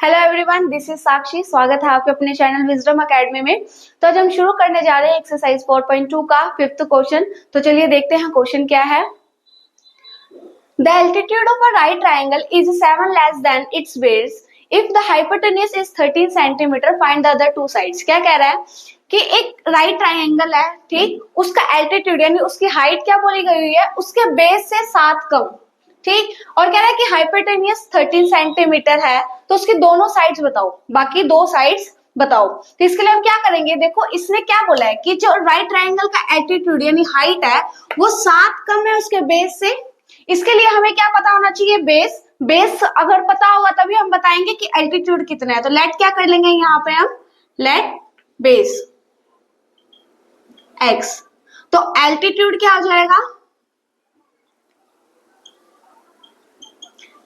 Hello everyone, this is साक्षी। स्वागत है आपके अपने चैनल विजडम एकेडमी में। तो आज हम शुरू करने जा रहे हैं एक्सरसाइज 4.2 का 5th क्वेश्चन। तो चलिए देखते हैं क्वेश्चन क्या है। The altitude of a right triangle is 7 less than it's base if the hypotenuse is 13 centimetre, find the other two sides. क्या कह रहा है कि एक राइट ट्राइंगल है, ठीक, उसका एल्टीट्यूड यानी उसकी हाइट क्या बोली गई हुई है, उसके बेस से 7 कम, ठीक, और कह रहा है कि हाइपोटेन्यूज 13 सेंटीमीटर है, तो उसके दोनों साइड्स बताओ, बाकी दो साइड्स बताओ। तो इसके लिए हम क्या करेंगे, देखो इसने क्या बोला है कि जो राइट ट्राइंगल का एल्टीट्यूड यानी हाइट है वो 7 कम है उसके बेस से। इसके लिए हमें क्या पता होना चाहिए, बेस। बेस अगर पता होगा तभी हम बताएंगे कि एल्टीट्यूड कितना है। तो लेट क्या कर लेंगे यहाँ पे हम, लेट बेस एक्स, तो एल्टीट्यूड क्या हो जाएगा,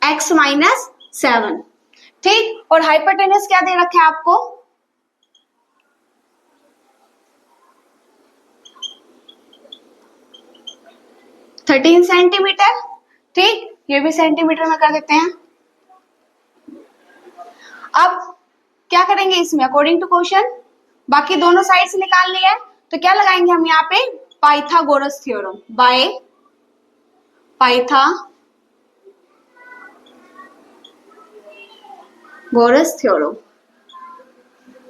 x माइनस 7, ठीक, और हाइपोटेन्यूज क्या दे रखा है आपको, 13 सेंटीमीटर, ठीक, ये भी सेंटीमीटर में कर देते हैं। अब क्या करेंगे इसमें, अकॉर्डिंग टू क्वेश्चन बाकी दोनों साइड से निकाल लिया है, तो क्या लगाएंगे हम यहाँ पे, Pythagoras theorem, by Pythagoras theorem.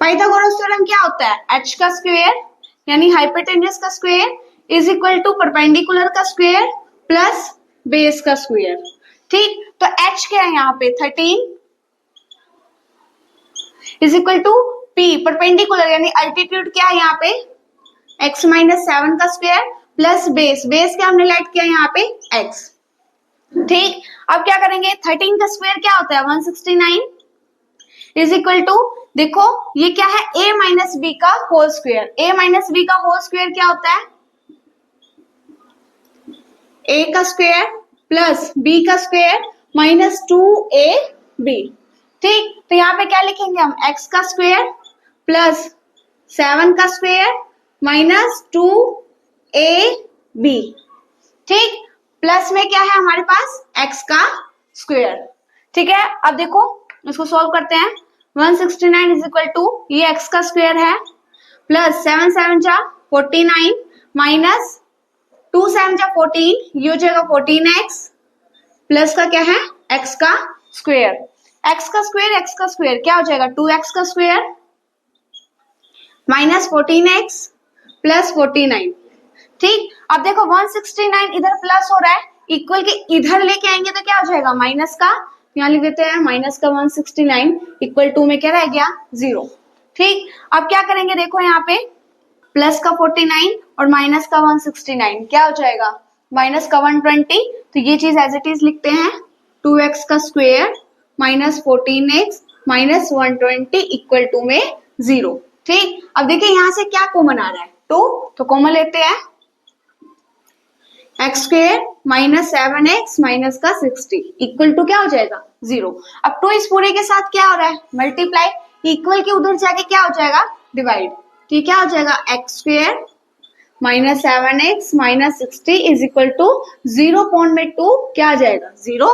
Pythagoras theorem क्या होता है, h का स्क्वायर यानी हाइपोटेन्यूज का square is equal to perpendicular का स्क्वायर प्लस बेस का स्क्वायर, ठीक। तो h क्या है यहाँ पे 13 is equal to p perpendicular यानी अल्टीट्यूड क्या है यहाँ पे x माइनस 7 का स्क्वायर प्लस बेस, बेस क्या हमने लेट किया यहाँ पे x, ठीक। अब क्या करेंगे, 13 का स्क्वायर क्या होता है 169 इज इक्वल टू, देखो ये क्या है a माइनस बी का whole square, a minus b का होल स्क्वायर क्या होता है a का स्क्वायर प्लस b का स्क्वायर माइनस 2ab, ठीक। तो यहाँ पे क्या लिखेंगे हम, x का स्क्वायर प्लस 7 का स्क्वायर माइनस 2ab, ठीक, प्लस में क्या है हमारे पास x का स्क्वायर, ठीक है। अब देखो इसको सॉल्व करते हैं, 169 इज इक्वल टू ये x का स्क्वायर है प्लस 7 7 जा 49 माइनस 2 7 जा 14, ये हो जाएगा 14x प्लस का क्या है x का स्क्वायर, x का स्क्वायर क्या हो जाएगा 2x का स्क्वायर माइनस 14x प्लस 49, ठीक। अब देखो 169 इधर प्लस हो रहा है, इक्वल के इधर लेके आएंगे तो क्या हो जाएगा माइनस का, यहाँ लिख देते हैं माइनस का 169 इक्वल टू में क्या रह गया 0, ठीक। अब क्या करेंगे, देखो यहाँ पे प्लस का 49 और माइनस का 169 क्या हो जाएगा माइनस का 120, तो ये चीज एज इट इज लिखते हैं 2x का square minus 14x minus 120 equal to में 0, ठीक। अब देखिए यहाँ से क्या कॉमन आ रहा है 2, तो कॉमन लेते हैं x square minus 7x minus का 60 इक्वल टू क्या हो जाएगा 0। अब 2 इस पूरे के साथ क्या हो रहा है मल्टीप्लाई, इक्वल के उधर जाके क्या हो जाएगा डिवाइड, तो क्या हो जाएगा x square minus 7x minus 60 is equal to 0 point में 2 क्या आ जाएगा 0,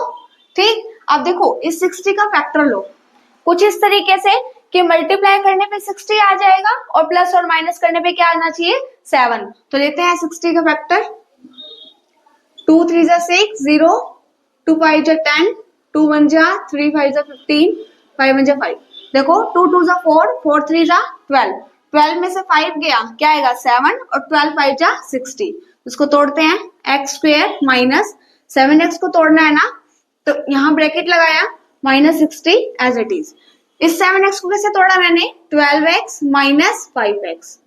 ठीक। अब देखो इस 60 का फैक्टर लो कुछ इस तरीके से कि मल्टीप्लाई करने पे 60 आ जाएगा और प्लस और माइनस करने पे क्या आना चाहिए 7, तो लेते हैं 60 का फैक्टर, 2 3 जा 6 0, 2 5 जा 10, 2 1 जा 3 5 जा 15, 5 1 जा 5, देखो 2 2 जा 4, 4 3 जा 12, 12 में से 5 गया क्या आएगा 7 और 12 5 जा 60, इसको तोड़ते हैं एक्स स्क्वायर माइनस 7x को तोड़ना है ना, तो यहाँ ब्रैकेट लगाया माइनस 60 एज इट इज, इस 7x को कैसे तोड़ा मैंने 12x माइनस 5x,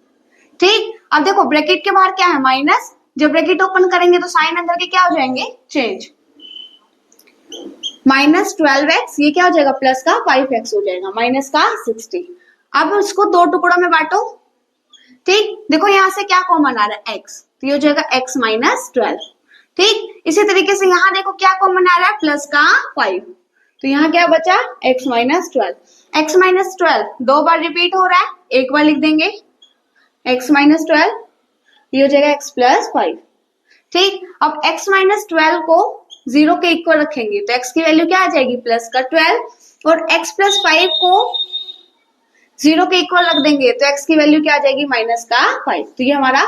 ठीक। अब देखो ब्रैकेट के बाहर क्या है माइनस, जब ब्रैकेट ओपन करेंगे तो साइन अंदर के क्या हो जाएंगे चेंज, माइनस 12x ये क्या हो जाएगा प्लस का 5x हो जाएगा माइनस का 60। अब इसको दो टुकड़ों में बांटो, ठीक, देखो यहाँ से क्या कॉमन आ रहा है x, तो ये हो जाएगा x माइनस 12, ठीक। इसी तरीके से यहाँ देखो क्या कॉमन आ रहा है प्लस का 5, तो यहाँ क्या बचा x माइनस 12, x माइनस 12 दो बार रिपीट हो रहा है, एक बार लिख देंगे x माइनस 12, ये हो जाएगा x प्लस 5, ठीक। अब x माइनस 12 को 0 के इक्वल रखेंगे तो x की वैल्यू क्या आ जाएगी प्लस का 12, और x प्लस 5 को 0 के इक्वल रख देंगे तो x की वैल्यू क्या आ जाएगी, माइनस का 5। तो ये हमारा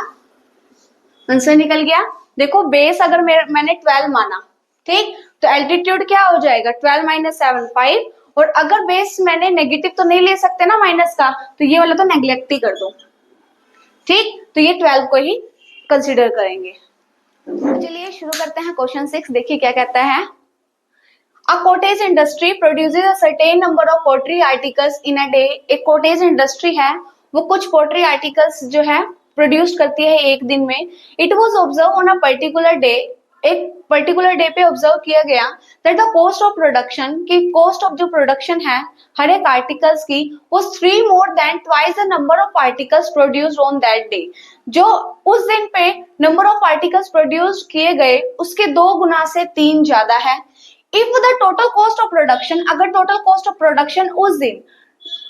आंसर निकल गया। देखो बेस अगर मैंने 12 माना, ठीक, तो एल्टीट्यूड क्या हो जाएगा, 12 माइनस 7 5। और अगर बेस मैंने नेगेटिव तो नहीं ले सकते ना माइनस का, तो ये वाला तो नेग्लेक्ट ही कर दो, ठीक। तो ये 12 को ही कंसिडर करेंगे। चलिए शुरू करते हैं क्वेश्चन 6। देखिए क्या कहता है। A cottage industry produces a certain number of pottery articles in a day। एक cottage industry है, वो कुछ pottery articles जो है प्रोड्यूस करती है एक दिन में। It was observed on a particular day। एक पर्टिकुलर डे पे ऑब्जर्व किया गया that the cost of production, की कॉस्ट ऑफ जो प्रोडक्शन है हर एक आर्टिकल्स की, वो 3 more than twice the number of articles produced on that day. जो उस दिन पे नंबर ऑफ आर्टिकल्स प्रोड्यूस किए गए उसके 2 गुना से 3 ज्यादा है। If the total cost of production, अगर टोटल कॉस्ट ऑफ प्रोडक्शन उस दिन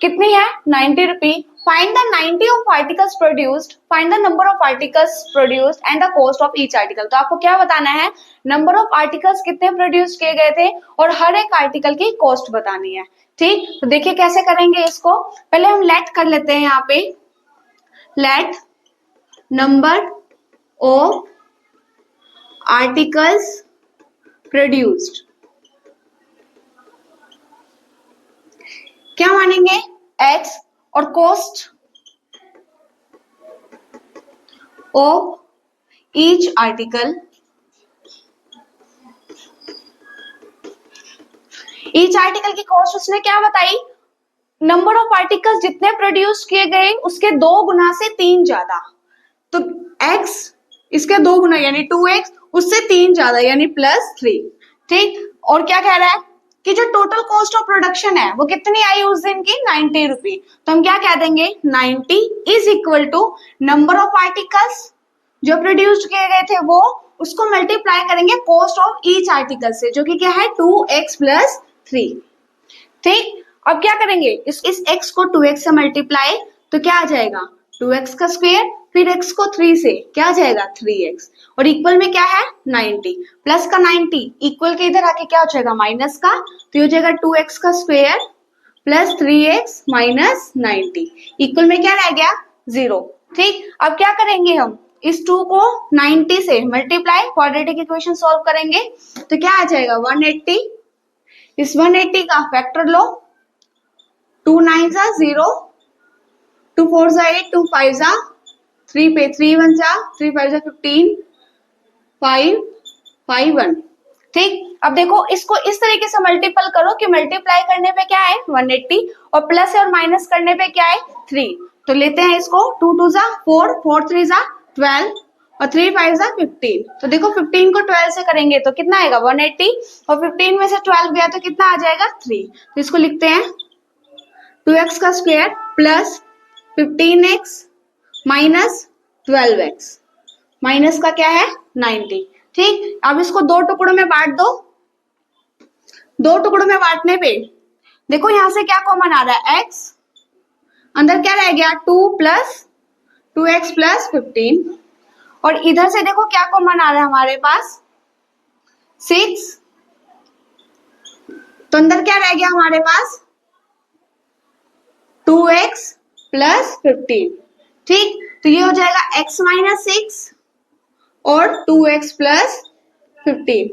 कितनी है, 90 rupee, find the 90 of articles produced, find the number of articles produced and the cost of each article. तो आपको क्या बताना है, नंबर ऑफ आर्टिकल्स कितने प्रोड्यूस किए गए थे और हर एक आर्टिकल की कॉस्ट बतानी है, ठीक। तो देखिए कैसे करेंगे इसको। पहले हम लेट कर लेते हैं यहाँ पे, let number of articles produced, क्या मानेंगे, x, और cost of each article, each article की कॉस्ट उसने क्या बताई, नंबर ऑफ आर्टिकल्स जितने प्रोड्यूस किए गए उसके 2 गुना से 3 ज्यादा। तो x इसके 2 गुना यानी 2x, उससे 3 ज्यादा यानी +3, ठीक। और क्या कह रहा है कि जो टोटल कॉस्ट ऑफ प्रोडक्शन है वो कितनी आई उस दिन की, 90 रुपी। तो हम क्या कह देंगे, 90 is equal to number of articles जो प्रोड्यूस किए गए थे वो, उसको मल्टीप्लाई करेंगे कॉस्ट ऑफ ईच आर्टिकल से, जो कि क्या है 2x + 3, ठीक। अब क्या करेंगे, इस x को 2x से मल्टीप्लाई, तो क्या आ जाएगा 2x का स्क्वायर, फिर x को 3 से क्या आ जाएगा 3x, और इक्वल में क्या है 90, प्लस का 90 इक्वल के इधर आके क्या हो जाएगा माइनस का, तो हो जाएगा 2x का स्क्वायर + 3x - 90, इक्वल में क्या रह गया 0, ठीक। अब क्या करेंगे, हम इस 2 को 90 से मल्टीप्लाई, क्वाड्रेटिक इक्वेशन सॉल्व करेंगे, तो क्या आ जाएगा 180, इस 180 का फैक्टर लो, 2 9 0, 2 4 8, 2 5 3 पे 3 1 3 5 15, 5 5 1, ठीक। अब देखो इसको इस तरीके से मल्टीपल करो कि मल्टीप्लाई करने पे क्या है 180 और प्लस और माइनस करने पे क्या है 3। तो लेते हैं इसको, 2 2 4, 4 3 12 और 3 5 15। तो देखो 15 को 12 से करेंगे तो कितना आएगा 180, और 15 में से 12 गया तो कितना आ जाएगा 3। तो इसको लिखते हैं 2x का स्क्वायर + 15x - 12x, माइनस का क्या है 90, ठीक। अब इसको 2 टुकड़ों में बांट दो, 2 टुकड़ों में बांटने पे देखो यहां से क्या कॉमन आ रहा है x, अंदर क्या रह गया 2 + 2x + 15, और इधर से देखो क्या कॉमन आ रहा है हमारे पास 6, तो अंदर क्या रह गया हमारे पास 2x + 15, ठीक। तो ये हो जाएगा x - 6 और 2x + 15,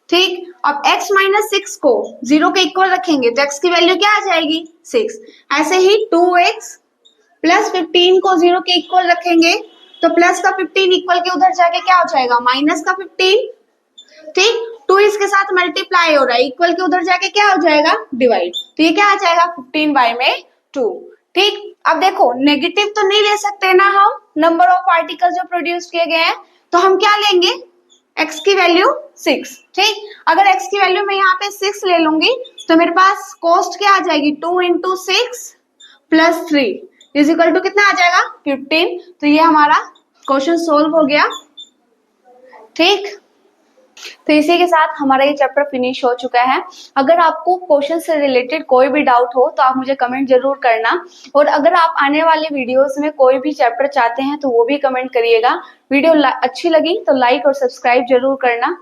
ठीक। अब x - 6 को 0 के इक्वल रखेंगे तो x की वैल्यू क्या आ जाएगी 6। ऐसे ही 2x + 15 को 0 के इक्वल रखेंगे तो प्लस का 15 इक्वल के उधर जाके क्या हो जाएगा माइनस का 15, ठीक। 2 इसके साथ मल्टीप्लाई हो रहा है, इक्वल के उधर जाके क्या हो जाएगा डिवाइड, तो ये क्या आ जाएगा 15/2, ठीक। अब देखो नेगेटिव तो नहीं ले सकते ना हम, नंबर ऑफ आर्टिकल जो प्रोड्यूस किए गए हैं, तो हम क्या लेंगे x की वैल्यू 6, ठीक। अगर x की वैल्यू मैं यहाँ पे 6 ले लूंगी तो मेरे पास कॉस्ट क्या आ जाएगी 2 × 6 + 3 = कितना आ जाएगा 15। तो ये हमारा क्वेश्चन सोल्व हो गया, ठीक। तो इसी के साथ हमारा ये चैप्टर फिनिश हो चुका है। अगर आपको क्वेश्चन से रिलेटेड कोई भी डाउट हो तो आप मुझे कमेंट जरूर करना, और अगर आप आने वाले वीडियोस में कोई भी चैप्टर चाहते हैं तो वो भी कमेंट करिएगा। वीडियो अच्छी लगी तो लाइक और सब्सक्राइब जरूर करना।